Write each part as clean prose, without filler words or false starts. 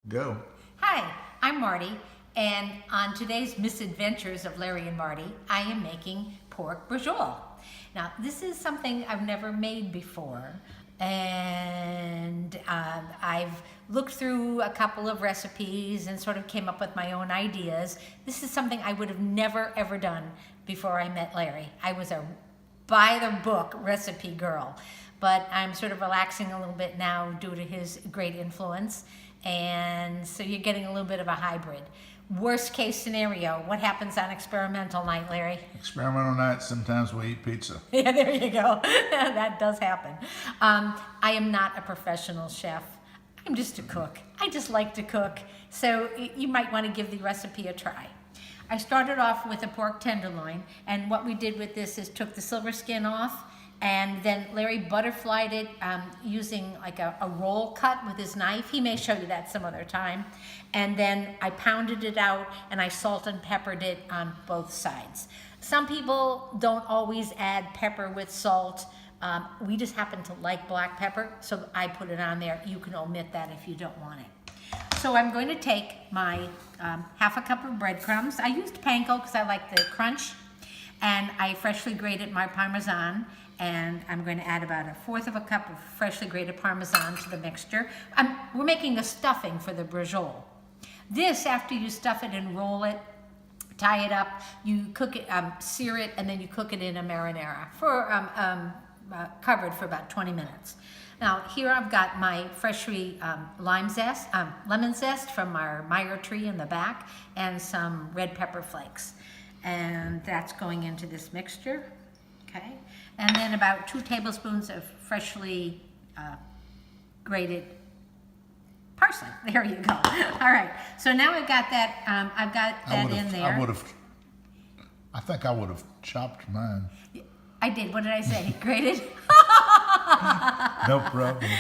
Go. Hi, I'm Marty, and on today's misadventures of Larry and Marty, I am making pork braciole. Now, this is something I've never made before, and I've looked through a couple of recipes and sort of came up with my own ideas. This is something I would have never ever done before I met Larry. I was a by-the-book recipe girl, but I'm sort of relaxing a little bit now due to his great influence. And so you're getting a little bit of a hybrid. Worst case scenario, what happens on experimental night, Larry? Experimental night, sometimes we eat pizza. Yeah, there you go. That does happen. I am not a professional chef. I'm just a cook. I just like to cook. So you might want to give the recipe a try. I started off with a pork tenderloin, and what we did with this is took the silver skin off, and then Larry butterflied it using like a roll cut with his knife. He may show you that some other time. And then I pounded it out and I salt and peppered it on both sides. Some people don't always add pepper with salt. We just happen to like black pepper, so I put it on there. You can omit that if you don't want it. So I'm going to take my half a cup of breadcrumbs. I used panko because I like the crunch. And I freshly grated my Parmesan, and I'm going to add about 1/4 of a cup of freshly grated Parmesan to the mixture. We're making a stuffing for the braciole. This, after you stuff it and roll it, tie it up, you cook it, sear it, and then you cook it in a marinara for covered for about 20 minutes. Now here I've got my freshly lemon zest from our Meyer tree in the back, and some red pepper flakes. And that's going into this mixture, okay? And then about 2 tablespoons of freshly grated parsley. There you go. All right, so now I've got that, in there. I think I would have chopped mine. I did, what did I say? Grated? No problem.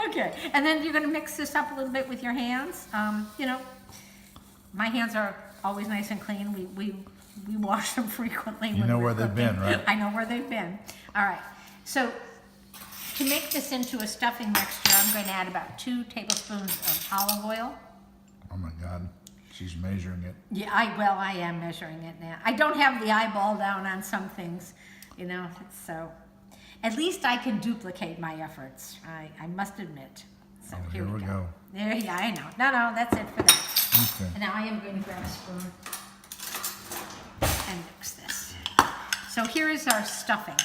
Okay, and then you're gonna mix this up a little bit with your hands. You know, my hands are always nice and clean. We wash them frequently. You know where they've been, right? I know where they've been. All right. So to make this into a stuffing mixture, I'm going to add about 2 tablespoons of olive oil. Oh my God, she's measuring it. Yeah, I am measuring it now. I don't have the eyeball down on some things, you know, so at least I can duplicate my efforts. I must admit. So here we go. There, yeah, I know. No, that's it for that. Okay. And now I am going to grab a spoon and mix this. So here is our stuffing.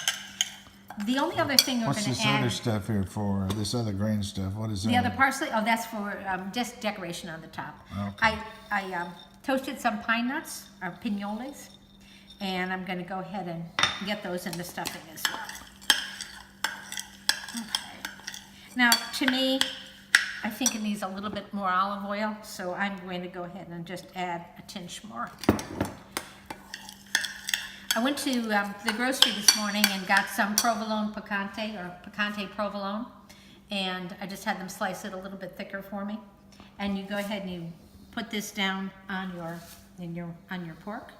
The only other thing we're going to add... What's this other stuff here for? This other green stuff, what is that? The other parsley? Oh, that's for just decoration on the top. Okay. I toasted some pine nuts, or pinoles, and I'm going to go ahead and get those in the stuffing as well. Okay. Now, to me, I think it needs a little bit more olive oil, so I'm going to go ahead and just add a tinge more. I went to the grocery this morning and got some provolone picante, or picante provolone, and I just had them slice it a little bit thicker for me. And you go ahead and you put this down on your pork,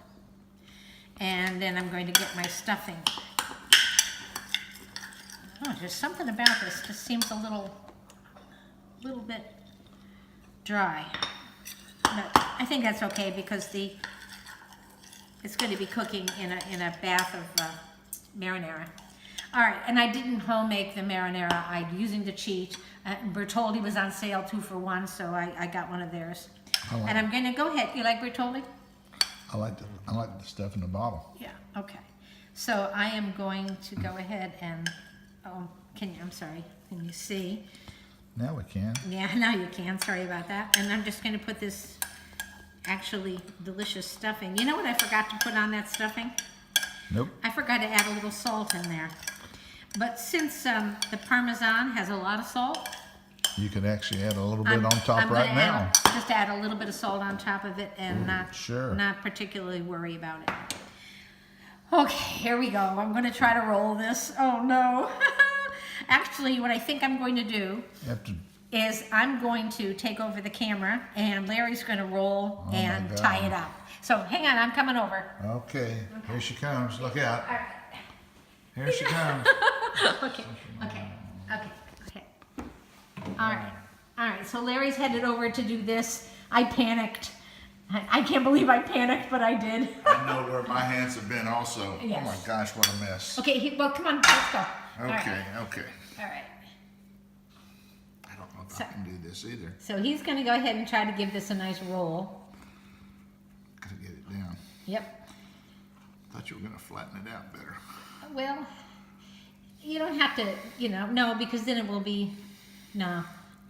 and then I'm going to get my stuffing. Oh, there's something about this. This seems a little bit dry, but I think that's okay because it's going to be cooking in a bath of marinara. All right, and I didn't home make the marinara. I'm using the cheat. Bertolli was on sale 2 for 1, so I got one of theirs. And I'm going to go ahead. You like Bertolli? I like the stuff in the bottle. Yeah. Okay. So I am going to go ahead and I'm sorry. Can you see? Now we can. Yeah, now you can. Sorry about that. And I'm just going to put this actually delicious stuffing. You know what I forgot to put on that stuffing? Nope. I forgot to add a little salt in there. But since the Parmesan has a lot of salt, you could actually add a little bit on top right now. Just add a little bit of salt on top of it and not particularly worry about it. Okay, here we go. I'm going to try to roll this. Oh no. Actually, what I think I'm going to do is I'm going to take over the camera, and Larry's going to roll and tie it up. So hang on, I'm coming over. Okay, here she comes. Look out. Here she comes. Okay. All right. All right, so Larry's headed over to do this. I panicked. I can't believe I panicked, but I did. I know where my hands have been also. Yes. Oh my gosh, what a mess. Okay, well, come on, let's go. Okay, All right. okay. All right. I don't know if I can do this either. So he's going to go ahead and try to give this a nice roll. Gotta get it down. Yep. Thought you were gonna flatten it out better. Well, you don't have to, no, because then it will be, no,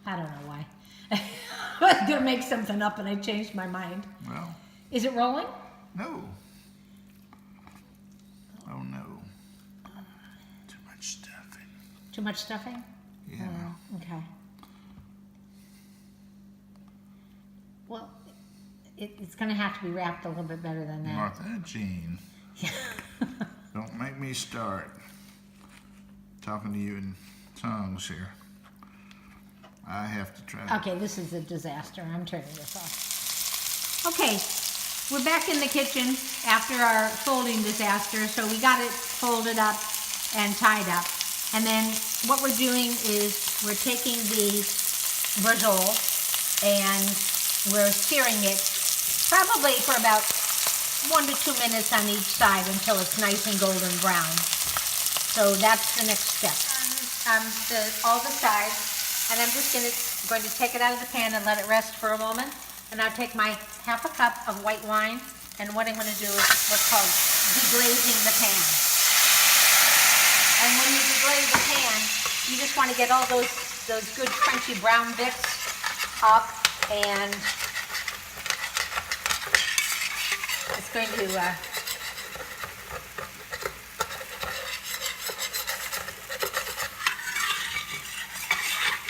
I don't know why. I was going to make something up and I changed my mind. Well. Is it rolling? No. Oh no. Too much stuffing. Too much stuffing? Yeah. Okay. Well, it's going to have to be wrapped a little bit better than that. Martha, Jean. Don't make me start talking to you in tongues here. I have to try to... Okay, this is a disaster. I'm turning this off. Okay, we're back in the kitchen after our folding disaster. So we got it folded up and tied up. And then what we're doing is we're taking the braciole and we're searing it probably for about 1 to 2 minutes on each side until it's nice and golden brown. So that's the next step. All the sides. And I'm just going to take it out of the pan and let it rest for a moment. And I'll take my half a cup of white wine, and what I'm going to do is what's called deglazing the pan. And when you deglaze the pan, you just want to get all those good crunchy brown bits up, and it's going to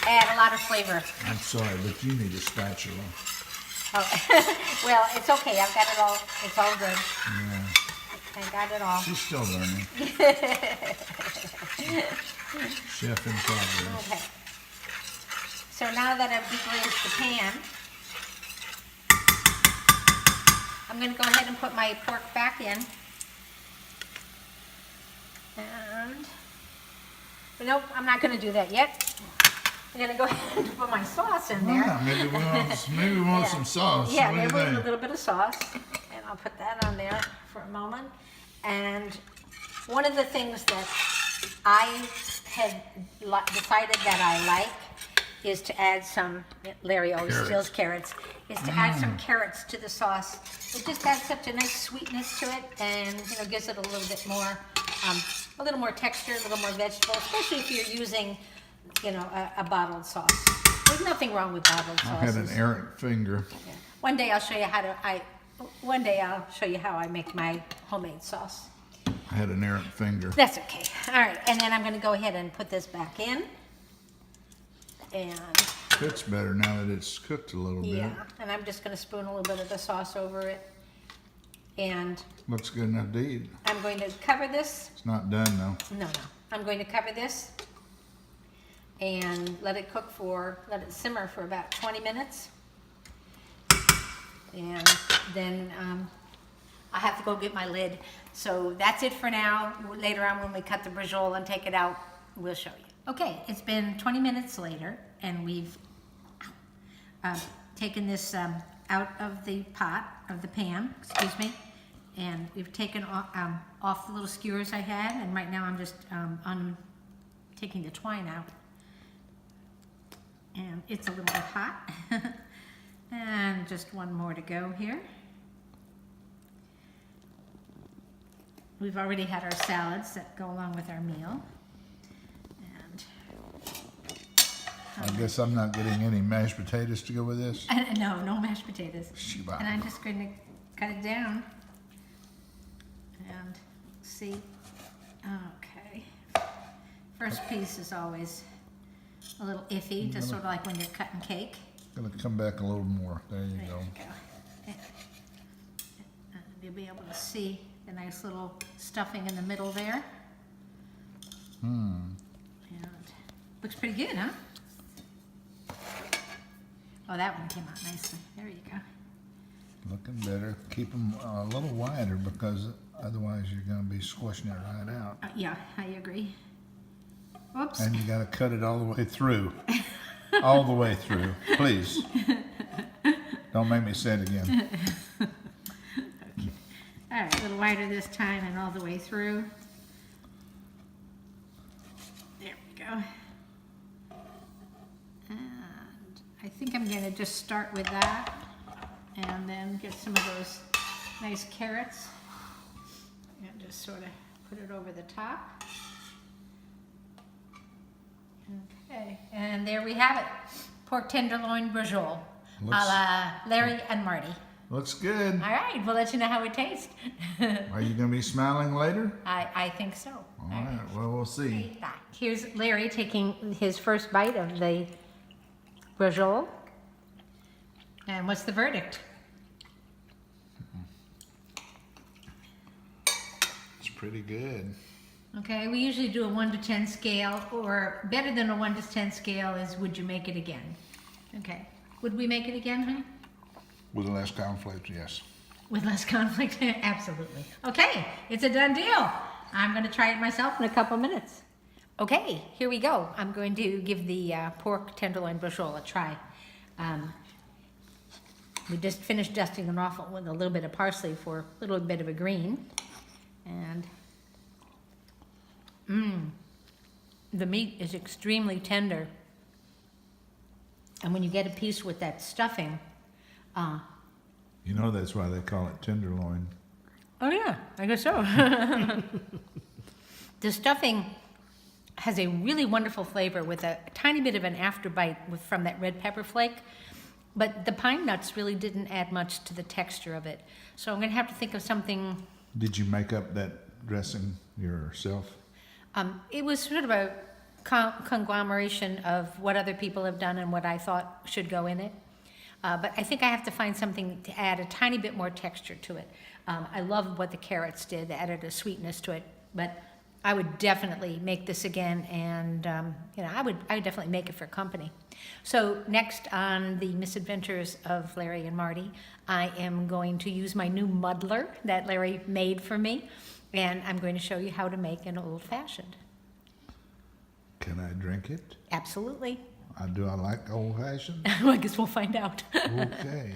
add a lot of flavor. I'm sorry, but you need a spatula. Oh. Well, it's okay. I've got it all. It's all good. Yeah. I got it all. She's still learning. Chef in progress. Okay. So now that I've deglazed the pan, I'm going to go ahead and put my pork back in. And, nope, I'm not going to do that yet. I'm going to go ahead and put my sauce in there. Yeah, maybe we want some sauce. Yeah, What do you maybe a think? little bit of sauce. And I'll put that on there for a moment. And one of the things that I had decided that I like is to add some, Larry always steals carrots, is to add some carrots to the sauce. It just adds such a nice sweetness to it, and gives it a little bit more, a little more texture, a little more vegetable, especially if you're using, a bottled sauce. There's nothing wrong with bottled sauces. I had an errant finger. Yeah. One day I'll show you how I make my homemade sauce. I had an errant finger. That's okay. All right, and then I'm going to go ahead and put this back in. And Fits better now that it's cooked a little bit. yeah, and I'm just going to spoon a little bit of the sauce over it. And Looks good enough to eat. I'm going to cover this. It's not done though. No. I'm going to cover this and let it simmer for about 20 minutes. And then I have to go get my lid. So that's it for now. Later on when we cut the braciole and take it out, we'll show you. Okay, it's been 20 minutes later, and we've taken this out of the pan, and we've taken off the little skewers I had, and right now I'm just taking the twine out. And it's a little bit hot. And just one more to go here. We've already had our salads that go along with our meal. And I guess I'm not getting any mashed potatoes to go with this. no mashed potatoes. Shiba. And I'm just going to cut it down. And see. Okay. First piece is always a little iffy, just sort of like when you're cutting cake. Gonna come back a little more. There you go. And you'll be able to see the nice little stuffing in the middle there. And looks pretty good, huh? Oh, that one came out nicely. There you go. Looking better. Keep them a little wider because otherwise you're gonna be squishing it right out. Yeah, I agree. Whoops. And you gotta cut it all the way through. all the way through, please. Don't make me say it again. All right, a little wider this time and all the way through. There we go. And I think I'm gonna just start with that and then get some of those nice carrots and just sort of put it over the top. Okay, and there we have it. Pork tenderloin braciole, a la Larry and Marty. Looks good. All right, we'll let you know how it tastes. Are you going to be smiling later? I think so. All right, well, we'll see. Here's Larry taking his first bite of the braciole. And what's the verdict? It's pretty good. Okay, we usually do a 1 to 10 scale, or better than a 1 to 10 scale is would you make it again? Okay, would we make it again, honey? With less conflict, yes. With less conflict? Absolutely. Okay, it's a done deal. I'm going to try it myself in a couple minutes. Okay, here we go. I'm going to give the pork tenderloin braciole a try. We just finished dusting it off with a little bit of parsley for a little bit of a green. And the meat is extremely tender. And when you get a piece with that stuffing, You know that's why they call it tenderloin. oh yeah, I guess so. The stuffing has a really wonderful flavor with a tiny bit of an afterbite from that red pepper flake, but the pine nuts really didn't add much to the texture of it. So I'm gonna have to think of something. Did you make up that dressing yourself? It was sort of a conglomeration of what other people have done and what I thought should go in it. But I think I have to find something to add a tiny bit more texture to it. I love what the carrots did. They added a sweetness to it, but I would definitely make this again, and I would definitely make it for company. So next on the misadventures of Larry and Marty, I am going to use my new muddler that Larry made for me, and I'm going to show you how to make an old-fashioned. Can I drink it? Absolutely. Do I like old-fashioned? Well, I guess we'll find out. Okay.